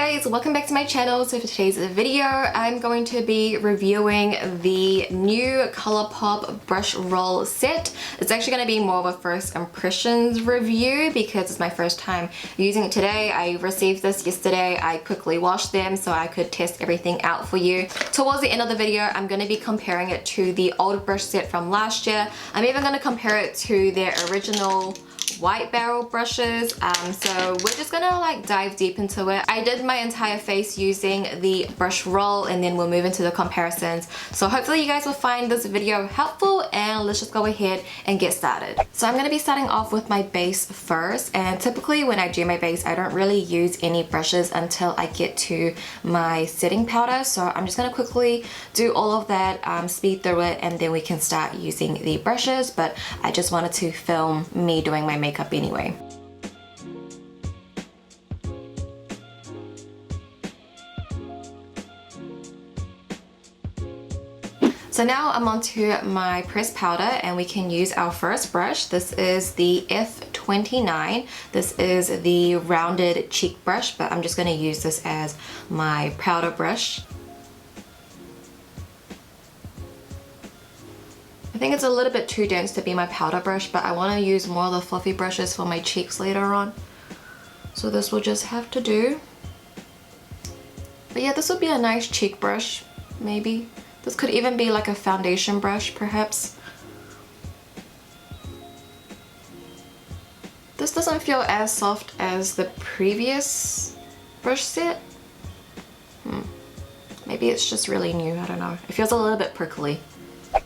guys, welcome back to my channel. So for today's video, I'm going to be reviewing the new ColourPop brush roll set. It's actually going to be more of a first impressions review because it's my first time using it today. I received this yesterday. I quickly washed them so I could test everything out for you. Towards the end of the video, I'm going to be comparing it to the old brush set from last year. I'm even going to compare it to their original white barrel brushes. So we're just gonna like dive deep into it. I did my entire face using the brush roll and then we'll move into the comparisons. So hopefully you guys will find this video helpful, and let's just go ahead and get started. So I'm gonna be starting off with my base first, and typically when I do my base I don't really use any brushes until I get to my setting powder. So I'm just gonna quickly do all of that, speed through it, and then we can start using the brushes. But I just wanted to film me doing my makeup anyway. So now I'm onto my pressed powder, and we can use our first brush. This is the F29. This is the rounded cheek brush, but I'm just going to use this as my powder brush. I think it's a little bit too dense to be my powder brush, but I want to use more of the fluffy brushes for my cheeks later on. So this will just have to do. But yeah, this would be a nice cheek brush, maybe. This could even be like a foundation brush, perhaps. This doesn't feel as soft as the previous brush set. Maybe it's just really new, I don't know. It feels a little bit prickly.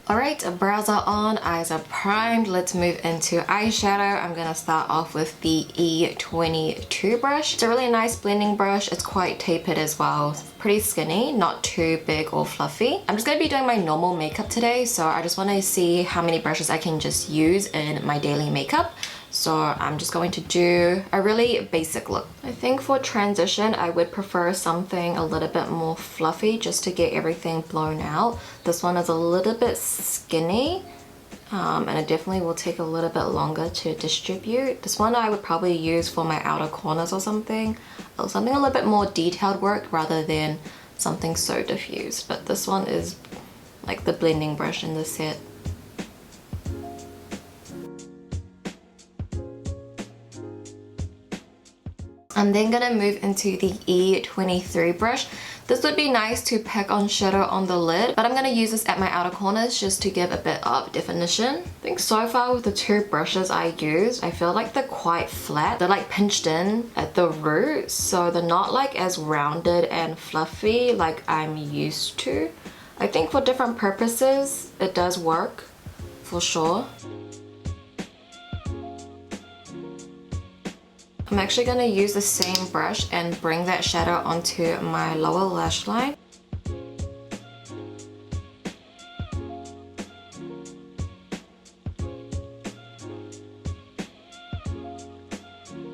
Alright, brows are on, eyes are primed. Let's move into eyeshadow. I'm gonna start off with the E22 brush. It's a really nice blending brush. It's quite tapered as well. Pretty skinny, not too big or fluffy. I'm just gonna be doing my normal makeup today, so I just wanna see how many brushes I can just use in my daily makeup. So I'm just going to do a really basic look. I think for transition, I would prefer something a little bit more fluffy just to get everything blown out. This one is a little bit skinny, and it definitely will take a little bit longer to distribute. This one I would probably use for my outer corners or something a little bit more detailed work rather than something so diffused. But this one is like the blending brush in the set. I'm then gonna move into the E23 brush. This would be nice to pack on shadow on the lid, but I'm gonna use this at my outer corners just to give a bit of definition. I think so far with the two brushes I used, I feel like they're quite flat. They're like pinched in at the root, so they're not like as rounded and fluffy like I'm used to. I think for different purposes, it does work, for sure. I'm actually going to use the same brush and bring that shadow onto my lower lash line.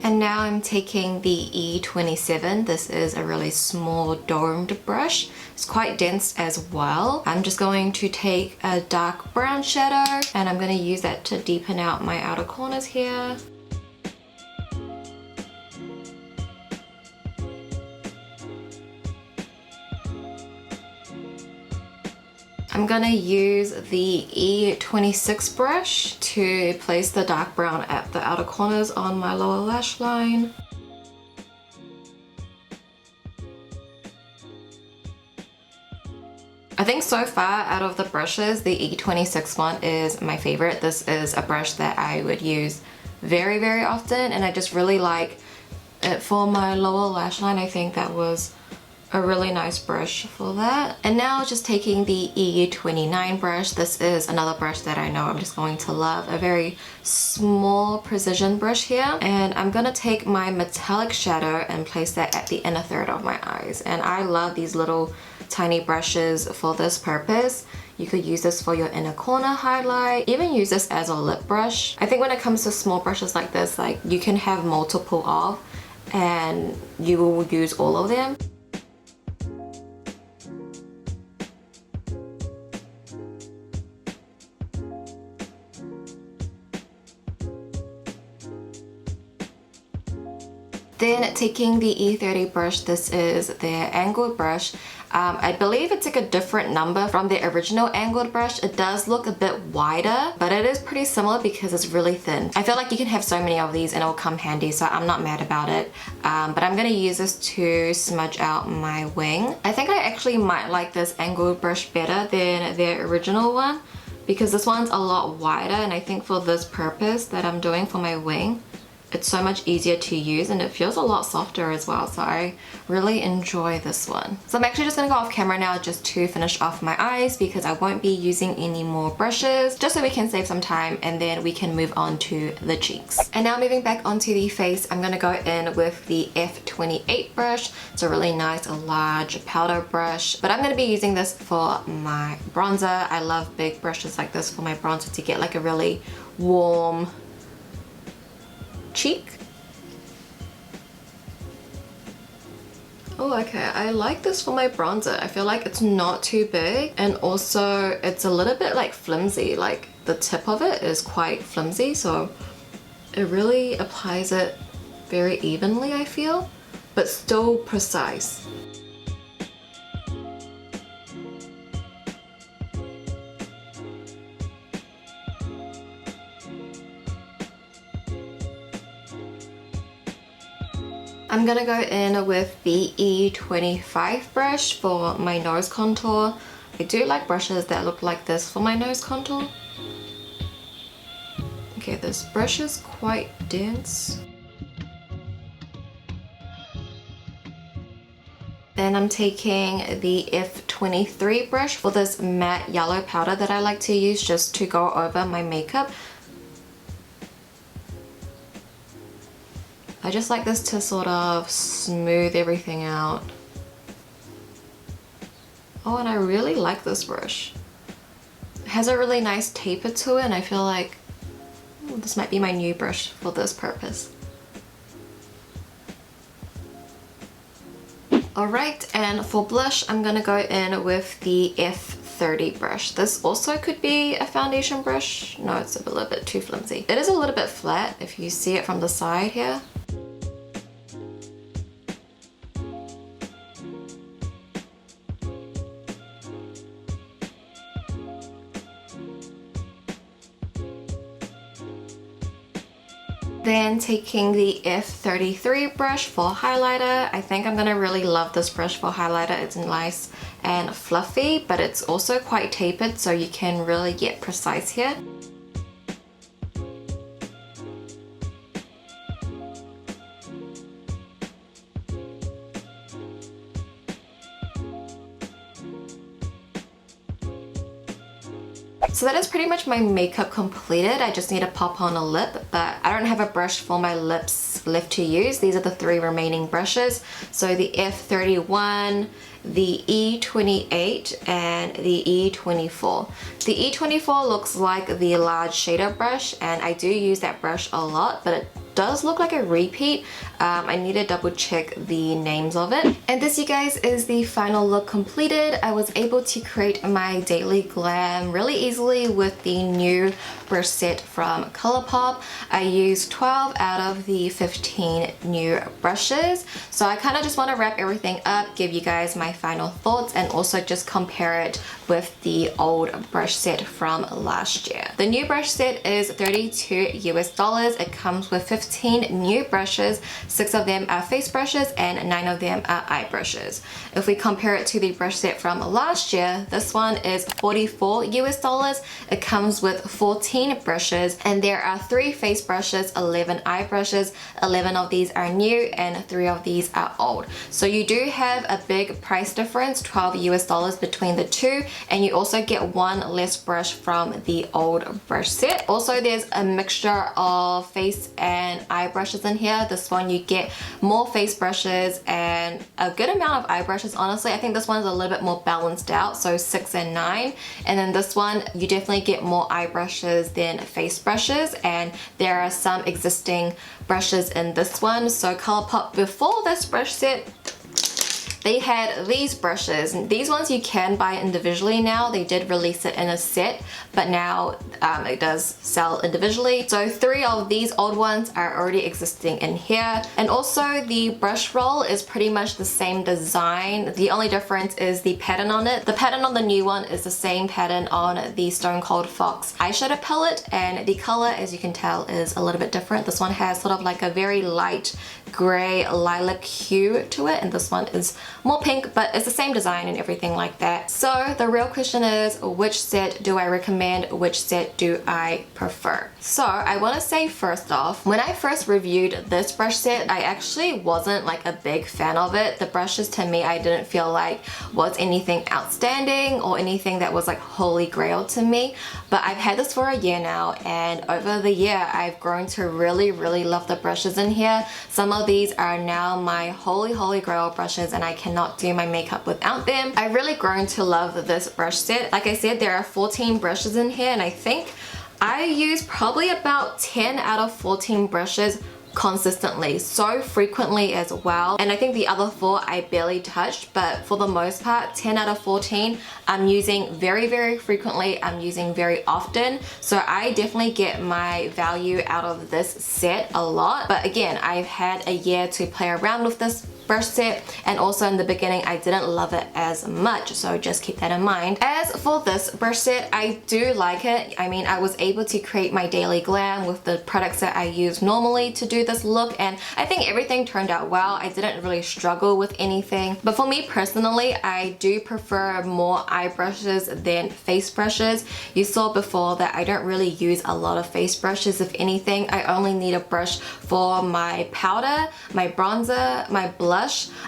And now I'm taking the E27. This is a really small domed brush. It's quite dense as well. I'm just going to take a dark brown shadow and I'm going to use that to deepen out my outer corners here. I'm gonna use the E26 brush to place the dark brown at the outer corners on my lower lash line. I think so far out of the brushes, the E26 one is my favorite. This is a brush that I would use very, very often, and I just really like it for my lower lash line. I think that was a really nice brush for that. And now just taking the E29 brush. This is another brush that I know I'm just going to love. A very small precision brush here. And I'm gonna take my metallic shadow and place that at the inner third of my eyes. And I love these little tiny brushes for this purpose. You could use this for your inner corner highlight, even use this as a lip brush. I think when it comes to small brushes like this, like you can have multiple of and you will use all of them. Then taking the E30 brush, this is their angled brush. I believe it's like a different number from the original angled brush. It does look a bit wider, but it is pretty similar because it's really thin. I feel like you can have so many of these and it'll come handy, so I'm not mad about it. But I'm gonna use this to smudge out my wing. I think I actually might like this angled brush better than the original one because this one's a lot wider, and I think for this purpose that I'm doing for my wing, it's so much easier to use and it feels a lot softer as well, so I really enjoy this one. So I'm actually just gonna go off camera now just to finish off my eyes because I won't be using any more brushes, just so we can save some time and then we can move on to the cheeks. And now moving back onto the face, I'm gonna go in with the F28 brush. It's a really nice large powder brush, but I'm gonna be using this for my bronzer. I love big brushes like this for my bronzer to get like a really warm cheek. Oh, okay, I like this for my bronzer. I feel like it's not too big, and also it's a little bit like flimsy, like the tip of it is quite flimsy, so it really applies it very evenly, I feel, but still precise. I'm gonna go in with the E25 brush for my nose contour. I do like brushes that look like this for my nose contour. Okay, this brush is quite dense. Then I'm taking the F23 brush for this matte yellow powder that I like to use just to go over my makeup. I just like this to sort of smooth everything out. Oh, and I really like this brush. It has a really nice taper to it, and I feel like this might be my new brush for this purpose. Alright, and for blush, I'm gonna go in with the F30 brush. This also could be a foundation brush. No, it's a little bit too flimsy. It is a little bit flat if you see it from the side here. Then taking the F33 brush for highlighter. I think I'm gonna really love this brush for highlighter. It's nice and fluffy, but it's also quite tapered, so you can really get precise here. So that is pretty much my makeup completed. I just need to pop on a lip, but I don't have a brush for my lips left to use. These are the 3 remaining brushes. So the F31, the E28, and the E24. The E24 looks like the large shader brush, and I do use that brush a lot, but it does look like a repeat. I need to double check the names of it. And this, you guys, is the final look completed. I was able to create my daily glam really easily with the new brush set from ColourPop. I used 12 out of the 15 new brushes. So I kind of just want to wrap everything up, give you guys my final thoughts, and also just compare it with the old brush set from last year. The new brush set is $32 US. It comes with 15 new brushes. 6 of them are face brushes and 9 of them are eye brushes. If we compare it to the brush set from last year, this one is $44 US. It comes with 14 brushes, and there are 3 face brushes, 11 eye brushes. 11 of these are new and 3 of these are old. So you do have a big price difference, $12 US between the two, and you also get 1 less brush from the old brush set. Also, there's a mixture of face and eye brushes in here. This one you get more face brushes and a good amount of eye brushes. Honestly, I think this one is a little bit more balanced out, so 6 and 9. And then this one, you definitely get more eye brushes than face brushes, and there are some existing brushes in this one. So ColourPop before this brush set, they had these brushes. These ones you can buy individually now. They did release it in a set, but now it does sell individually. So 3 of these old ones are already existing in here. And also the brush roll is pretty much the same design. The only difference is the pattern on it. The pattern on the new one is the same pattern on the Stone Cold Fox eyeshadow palette, and the color, as you can tell, is a little bit different. This one has sort of like a very light gray lilac hue to it, and this one is more pink, but it's the same design and everything like that. So the real question is, which set do I recommend? Which set do I prefer? So I want to say first off, when I first reviewed this brush set, I actually wasn't like a big fan of it. The brushes, to me, I didn't feel like was anything outstanding or anything that was like holy grail to me. But I've had this for a year now, and over the year I've grown to really love the brushes in here. Some of these are now my holy grail brushes, and I cannot do my makeup without them. I've really grown to love this brush set. Like I said, there are 14 brushes in here, and I think I use probably about 10 out of 14 brushes consistently, so frequently as well. And I think the other 4 I barely touched, but for the most part 10 out of 14 I'm using very frequently, I'm using very often. So I definitely get my value out of this set a lot. But again, I've had a year to play around with this brush set, and also in the beginning I didn't love it as much, so just keep that in mind. As for this brush set, I do like it. I mean, I was able to create my daily glam with the products that I use normally to do this look, and I think everything turned out well. I didn't really struggle with anything. But for me personally, I do prefer more eye brushes than face brushes. You saw before that I don't really use a lot of face brushes. If anything, I only need a brush for my powder, my bronzer, my blush.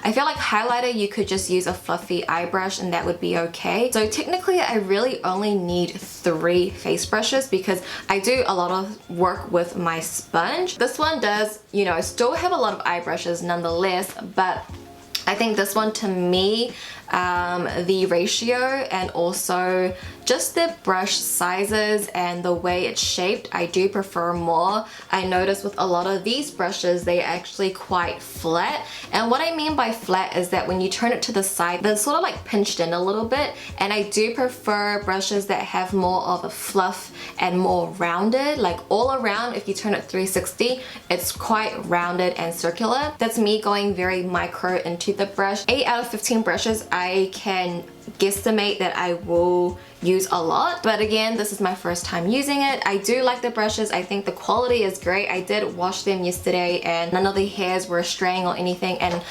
I feel like highlighter you could just use a fluffy eye brush and that would be okay. So technically I really only need 3 face brushes because I do a lot of work with my sponge. This one does, you know, still have a lot of eye brushes nonetheless, but I think this one, to me, the ratio and also just the brush sizes and the way it's shaped, I do prefer more. I notice with a lot of these brushes, they're actually quite flat. And what I mean by flat is that when you turn it to the side, they're sort of like pinched in a little bit. And I do prefer brushes that have more of a fluff and more rounded, like all around. If you turn it 360, it's quite rounded and circular. That's me going very micro into the brush. 8 out of 15 brushes I can guesstimate that I will use a lot, but again, this is my first time using it. I do like the brushes. I think the quality is great. I did wash them yesterday and none of the hairs were straying or anything, and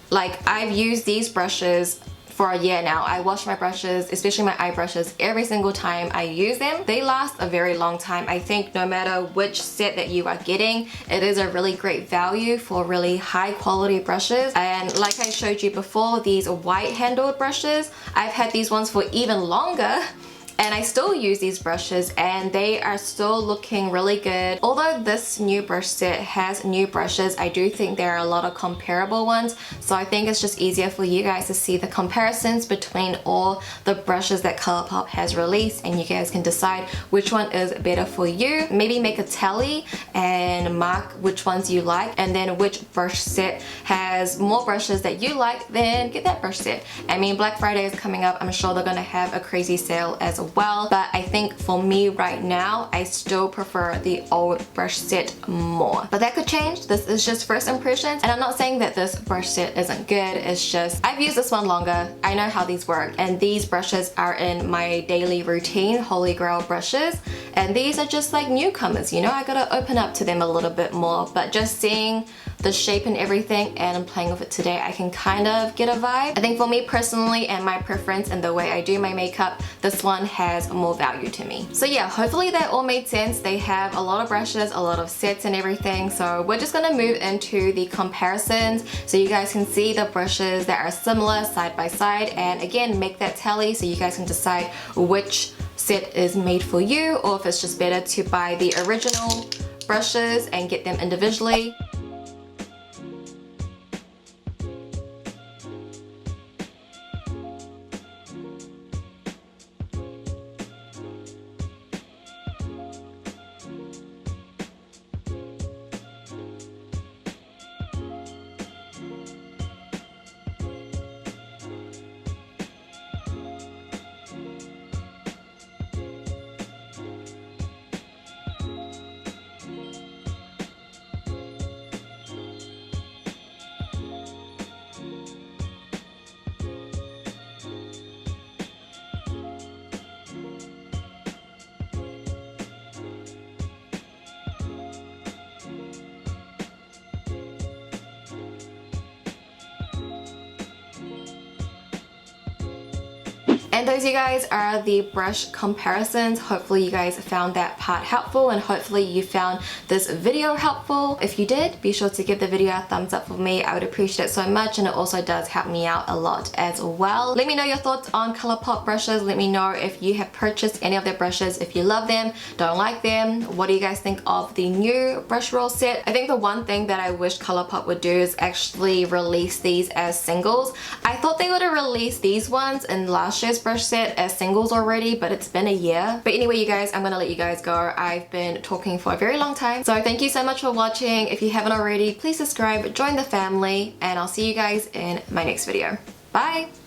like, I've used these brushes for a year now. I wash my brushes, especially my eye brushes, every single time I use them. They last a very long time. I think no matter which set that you are getting, it is a really great value for really high quality brushes. And like I showed you before, these white handled brushes, I've had these ones for even longer, and I still use these brushes and they are still looking really good. Although this new brush set has new brushes, I do think there are a lot of comparable ones, so I think it's just easier for you guys to see the comparisons between all the brushes that ColourPop has released, and you guys can decide which one is better for you. Maybe make a tally and mark which ones you like, and then which brush set has more brushes that you like, then get that brush set. I mean, Black Friday is coming up. I'm sure they're gonna have a crazy sale as well, but I think for me right now, I still prefer the old brush set more. But that could change. This is just first impressions, and I'm not saying that this brush set isn't good. It's just I've used this one longer. I know how these work, and these brushes are in my daily routine, holy grail brushes, and these are just like newcomers, you know. I gotta open up to them a little bit more, but just seeing the shape and everything, and I'm playing with it today, I can kind of get a vibe. I think for me personally and my preference and the way I do my makeup, this one has more value to me. So yeah, hopefully that all made sense. They have a lot of brushes, a lot of sets and everything, so we're just gonna move into the comparisons so you guys can see the brushes that are similar side by side, and again, make that tally so you guys can decide which set is made for you, or if it's just better to buy the original brushes and get them individually. And those, you guys, are the brush comparisons. Hopefully you guys found that part helpful, and hopefully you found this video helpful. If you did, be sure to give the video a thumbs up for me. I would appreciate it so much, and it also does help me out a lot as well. Let me know your thoughts on ColourPop brushes. Let me know if you have purchased any of their brushes, if you love them, don't like them. What do you guys think of the new brush roll set? I think the one thing that I wish ColourPop would do is actually release these as singles. I thought they would have released these ones in last year's brush set as singles already, but it's been a year. But anyway, you guys, I'm gonna let you guys go. I've been talking for a very long time. So thank you so much for watching. If you haven't already, please subscribe, join the family, and I'll see you guys in my next video. Bye!